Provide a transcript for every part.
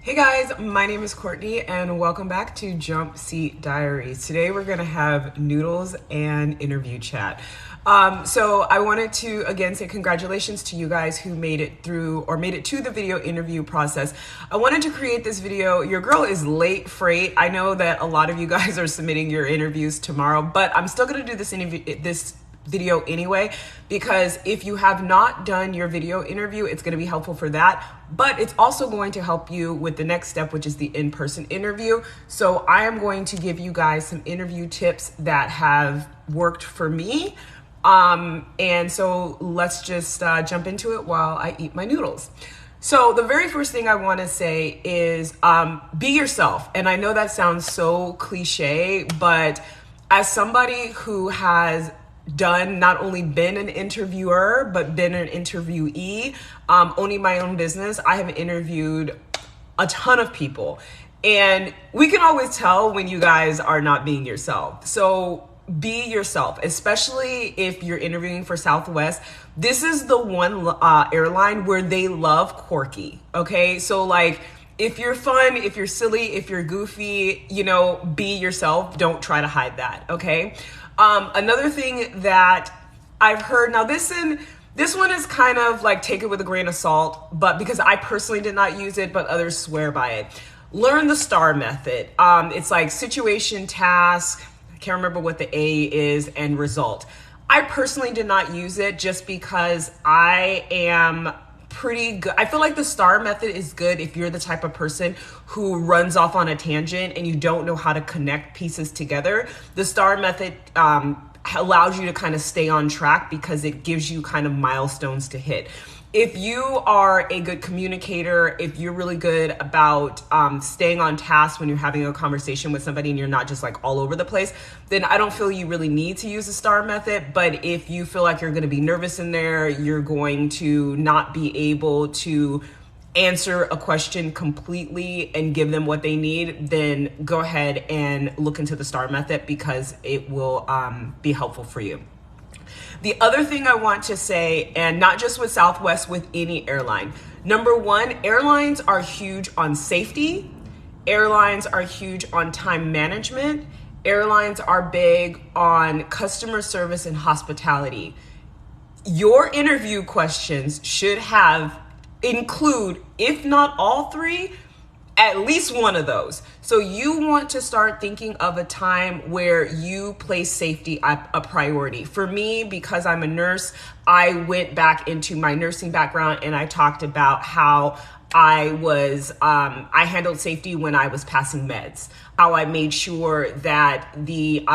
Hey guys, my name is Courtney and welcome back to Jump Seat Diaries. Today we're gonna have noodles and interview chat. So I wanted to again say congratulations to you guys who made it through or made it to the video interview process. I wanted to create this video. Your girl is late freight. I know that a lot of you guys are submitting your interviews tomorrow, but I'm still gonna do this video anyway, because if you have not done your video interview, it's going to be helpful for that, but it's also going to help you with the next step, which is the in-person interview. So I am going to give you guys some interview tips that have worked for me. And so let's just jump into it while I eat my noodles. So the very first thing I want to say is be yourself. And I know that sounds so cliche, but as somebody who has not only been an interviewer, but been an interviewee, owning my own business, I have interviewed a ton of people. And we can always tell when you guys are not being yourself. So be yourself, especially if you're interviewing for Southwest. This is the one airline where they love quirky, okay? So like, if you're fun, if you're silly, if you're goofy, be yourself. Don't try to hide that, okay? Another thing that I've heard, now this one is kind of like take it with a grain of salt, but because I personally did not use it, but others swear by it. Learn the STAR method. It's like situation, task, I can't remember what the A is, and result. I personally did not use it just because I am pretty good. I feel like the STAR method is good if you're the type of person who runs off on a tangent and you don't know how to connect pieces together. The STAR method allows you to kind of stay on track because it gives you kind of milestones to hit. If you are a good communicator, if you're really good about staying on task when you're having a conversation with somebody and you're not just like all over the place, then I don't feel you really need to use the STAR method. But if you feel like you're going to be nervous in there, you're going to not be able to answer a question completely and give them what they need, then go ahead and look into the STAR method because it will be helpful for you. The other thing I want to say, and not just with Southwest, with any airline. Number one, airlines are huge on safety. Airlines are huge on time management. Airlines are big on customer service and hospitality. Your interview questions should include, if not all three, at least one of those. So you want to start thinking of a time where you place safety a priority. For me, because I'm a nurse, I went back into my nursing background and I talked about how I handled safety when I was passing meds, how I made sure that the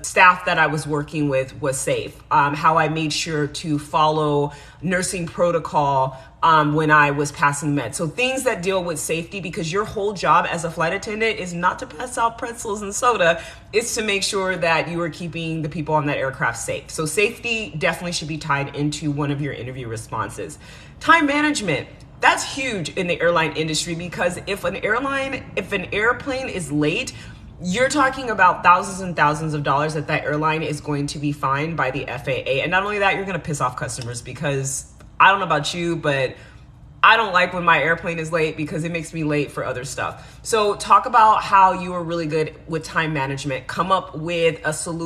staff that I was working with was safe, how I made sure to follow nursing protocol when I was passing meds. So things that deal with safety, because your whole job as a flight attendant is not to pass out pretzels and soda, it's to make sure that you are keeping the people on that aircraft safe. So safety definitely should be tied into one of your interview responses. Time management. That's huge in the airline industry because if an airplane is late, you're talking about thousands and thousands of dollars that airline is going to be fined by the FAA. And not only that, you're going to piss off customers because I don't know about you, but I don't like when my airplane is late because it makes me late for other stuff. So talk about how you are really good with time management. Come up with a story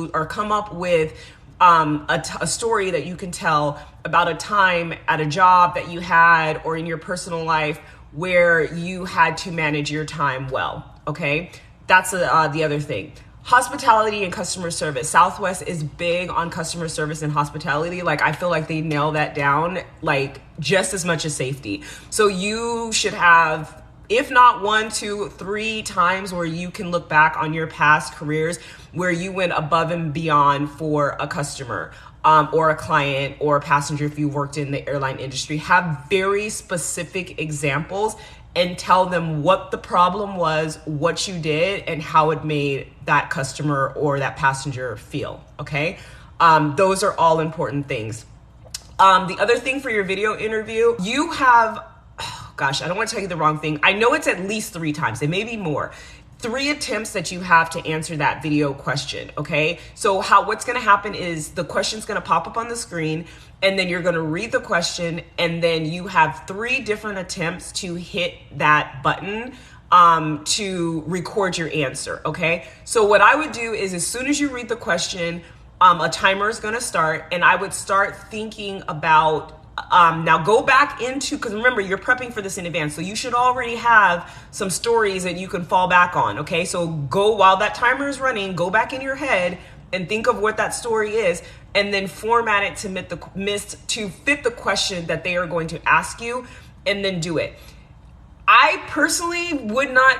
that you can tell about a time at a job that you had or in your personal life where you had to manage your time well, okay? That's the other thing. Hospitality and customer service. Southwest is big on customer service and hospitality. Like, I feel like they nail that down, like, just as much as safety. So you should have, if not 1, 2, 3 times where you can look back on your past careers where you went above and beyond for a customer or a client or a passenger if you worked in the airline industry. Have very specific examples and tell them what the problem was, what you did, and how it made that customer or that passenger feel, okay? Those are all important things. The other thing for your video interview, you have, I don't want to tell you the wrong thing. I know it's at least 3 times. It may be more. 3 attempts that you have to answer that video question, okay? So what's gonna happen is the question's gonna pop up on the screen, and then you're gonna read the question, and then you have 3 different attempts to hit that button to record your answer, okay? So what I would do is as soon as you read the question, a timer is gonna start, and I would start thinking about now go back into, because remember, you're prepping for this in advance, so you should already have some stories that you can fall back on, okay? So go, while that timer is running, go back in your head and think of what that story is, and then format it to fit the question that they are going to ask you, and then do it. I personally would not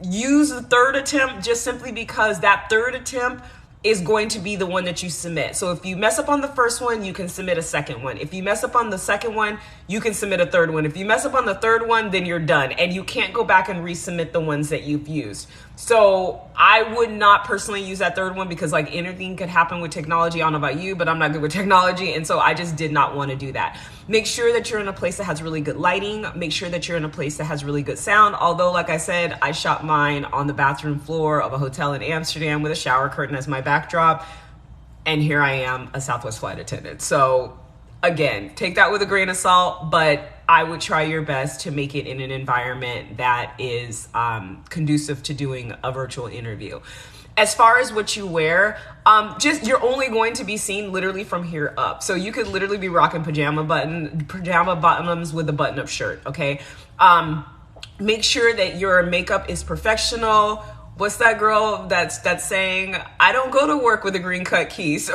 use the 3rd attempt, just simply because that 3rd attempt is going to be the one that you submit. So if you mess up on the first one, you can submit a second one. If you mess up on the second one, you can submit a third one. If you mess up on the third one, then you're done, and you can't go back and resubmit the ones that you've used. So I would not personally use that third one, because like anything could happen with technology. I don't know about you, but I'm not good with technology, and so I just did not want to do that. Make sure that you're in a place that has really good lighting. Make sure that you're in a place that has really good sound. Although, like I said, I shot mine on the bathroom floor of a hotel in Amsterdam with a shower curtain as my backdrop, and here I am, a Southwest flight attendant. So again, take that with a grain of salt, but I would try your best to make it in an environment that is conducive to doing a virtual interview. As far as what you wear, you're only going to be seen literally from here up. So you could literally be rocking pajama bottoms with a button-up shirt, okay? Make sure that your makeup is professional. What's that girl that's saying, I don't go to work with a green cut crease,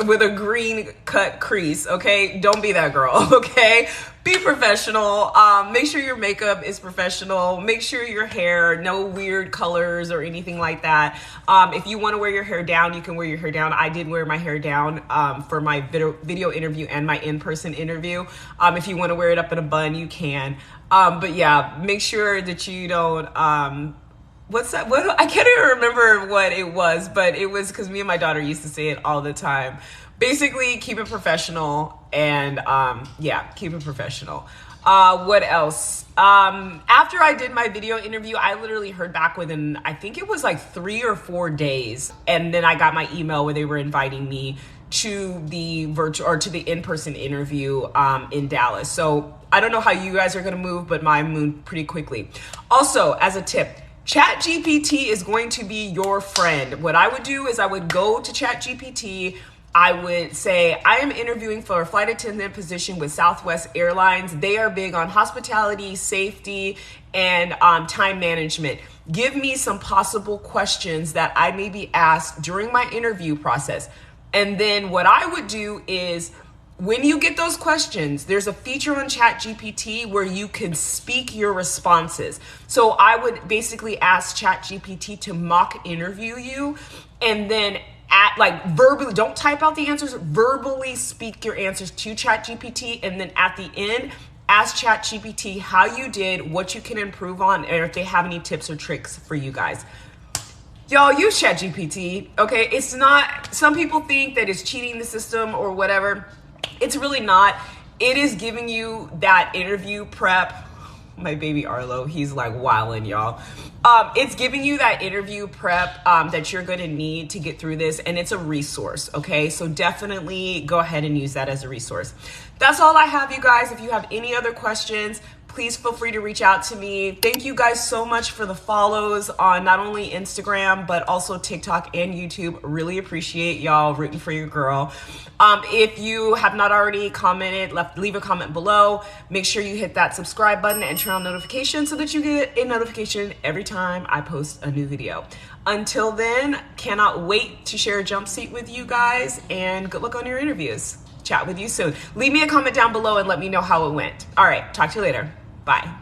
okay? Don't be that girl, okay? Be professional. Make sure your makeup is professional. Make sure your hair, no weird colors or anything like that. If you want to wear your hair down, you can wear your hair down. I did wear my hair down for my video interview and my in-person interview. If you want to wear it up in a bun, you can. But yeah, make sure that you don't... what's that? I can't even remember what it was, but it was because me and my daughter used to say it all the time. Basically, keep it professional, and yeah, keep it professional. What else? After I did my video interview, I literally heard back within, I think it was like 3 or 4 days, and then I got my email where they were inviting me to the virtual or to the in-person interview in Dallas. So I don't know how you guys are gonna move, but mine moved pretty quickly. Also, as a tip, ChatGPT is going to be your friend. What I would do is I would go to ChatGPT. I would say, I am interviewing for a flight attendant position with Southwest Airlines. They are big on hospitality, safety, and time management. Give me some possible questions that I may be asked during my interview process. And then what I would do is, when you get those questions, there's a feature on ChatGPT where you can speak your responses. So I would basically ask ChatGPT to mock interview you, and then verbally, don't type out the answers, verbally speak your answers to ChatGPT, and then at the end, ask ChatGPT how you did, what you can improve on, and if they have any tips or tricks for you guys. Y'all use ChatGPT, okay? It's not, some people think that it's cheating the system or whatever. It's really not. It is giving you that interview prep. My baby Arlo, he's like wilding, y'all. It's giving you that interview prep that you're going to need to get through this, and it's a resource, okay? So definitely go ahead and use that as a resource. That's all I have, you guys. If you have any other questions, please feel free to reach out to me. Thank you guys so much for the follows on not only Instagram, but also TikTok and YouTube. Really appreciate y'all rooting for your girl. If you have not already commented, leave a comment below. Make sure you hit that subscribe button and turn on notifications so that you get a notification every time I post a new video. Until then, cannot wait to share a jump seat with you guys, and good luck on your interviews. Chat with you soon. Leave me a comment down below and let me know how it went. All right, talk to you later. Bye.